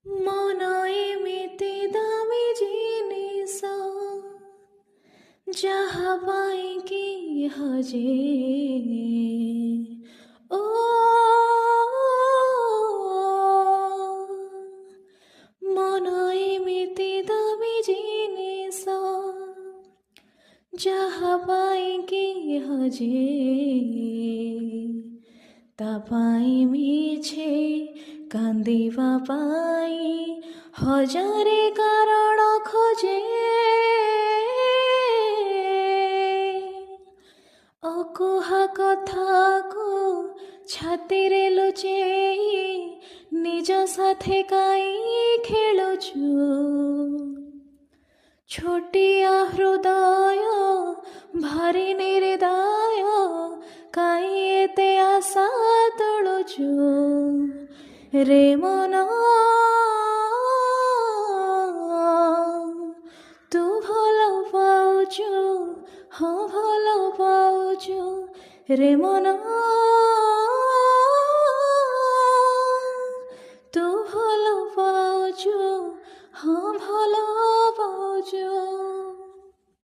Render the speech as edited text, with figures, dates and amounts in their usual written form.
ମନ ଏମିତି ଦାମୀ ଜିନିଷ ଯାହା ପାଇଁକି ହଜେ। ଓ ମନ ଏମିତି ଦାମୀ ଜିନିଷ ଯାହା ପାଇଁକି ହଜେ। ତା ପାଇଁ ମିଛେ କାନ୍ଦିବା ପାଇଁ ହଜାରେ କାରଣ ଖୋଜେ। ଅକୁହା କଥାକୁ ଛାତିରେ ଲୁଚେଇ ନିଜ ସାଥେ କାଇଁ ଖେଳୁଛୁ। ଛୋଟିଆ ହୃଦୟ ଭାରି ନିର୍ଦୟ କାଇଁ ଏତେ ଆଶା ତୋଳୁଛୁ। ରେ ମନ ତୁ ଭଲ ପାଉଛୁ, ହଁ ଭଲ ପାଉଛୁ। ରେ ମନ ତୁ ଭଲ ପାଉଛୁ, ହଁ